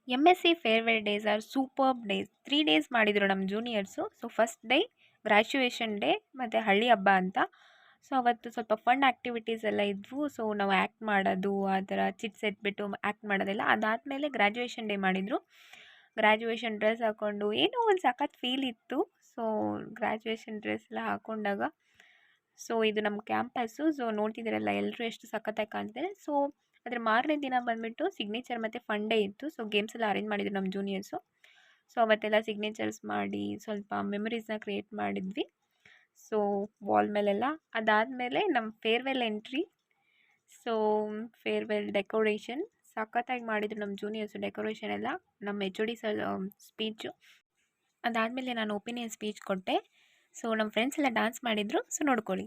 MSc farewell days are superb days. 3 days ಮಾಡಿದರು ನಮ್ಮ juniors. So first day graduation day ಮತ್ತು ಹಳ್ಳಿ ಹಬ್ಬ ಅಂತ. ಸೊ ಅವತ್ತು ಸ್ವಲ್ಪ ಫನ್ ಆ್ಯಕ್ಟಿವಿಟೀಸ್ ಎಲ್ಲ ಇದ್ವು. ಸೊ ನಾವು ಆ್ಯಕ್ಟ್ ಮಾಡೋದು, ಆ ಥರ ಚಿಟ್ಸ್ ಎತ್ಬಿಟ್ಟು ಆ್ಯಕ್ಟ್ ಮಾಡೋದೆಲ್ಲ. ಅದಾದಮೇಲೆ ಗ್ರ್ಯಾಜುಯೇಷನ್ ಡೇ ಮಾಡಿದರು. ಗ್ರ್ಯಾಜುಯೇಷನ್ ಡ್ರೆಸ್ ಹಾಕ್ಕೊಂಡು ಏನೋ ಒಂದು ಸಖತ್ ಫೀಲ್ ಇತ್ತು. ಸೊ ಗ್ರ್ಯಾಜುಯೇಷನ್ ಡ್ರೆಸ್ ಎಲ್ಲ ಹಾಕ್ಕೊಂಡಾಗ ಸೊ ಇದು ನಮ್ಮ ಕ್ಯಾಂಪಸ್ಸು. ಸೊ ನೋಡ್ತಿದ್ದೀರಲ್ಲ ಎಲ್ಲರೂ ಎಷ್ಟು ಸಖತ್ತಾಗಿ ಕಾಣ್ತಿದ್ದಾರೆ. ಸೊ ಅದ್ರ ಮಾರನೇ ದಿನ ಬಂದುಬಿಟ್ಟು ಸಿಗ್ನೇಚರ್ ಮತ್ತು ಫನ್ ಡೇ ಇತ್ತು. ಸೊ ಗೇಮ್ಸ್ ಎಲ್ಲ ಅರೇಂಜ್ ಮಾಡಿದ್ರು ನಮ್ಮ ಜೂನಿಯರ್ಸು. ಸೊ ಅವತ್ತೆಲ್ಲ ಸಿಗ್ನೇಚರ್ಸ್ ಮಾಡಿ ಸ್ವಲ್ಪ ಮೆಮರೀಸ್ನ ಕ್ರಿಯೇಟ್ ಮಾಡಿದ್ವಿ. ಸೊ ವಾಲ್ ಮೇಲೆಲ್ಲ. ಅದಾದಮೇಲೆ ನಮ್ಮ farewell entry. So farewell decoration ಸಖತ್ತಾಗಿ ಮಾಡಿದರು ನಮ್ಮ ಜೂನಿಯರ್ಸು ಡೆಕೋರೇಷನ್ ಎಲ್ಲ. ನಮ್ಮ HOD ಸರ್ ಸ್ಪೀಚು. ಅದಾದಮೇಲೆ ನಾನು ಒಪಿನಿಯನ್ ಸ್ಪೀಚ್ ಕೊಟ್ಟೆ. ಸೊ ನಮ್ಮ ಫ್ರೆಂಡ್ಸ್ ಎಲ್ಲ ಡ್ಯಾನ್ಸ್ ಮಾಡಿದರು. ಸೊ ನೋಡ್ಕೊಳ್ಳಿ.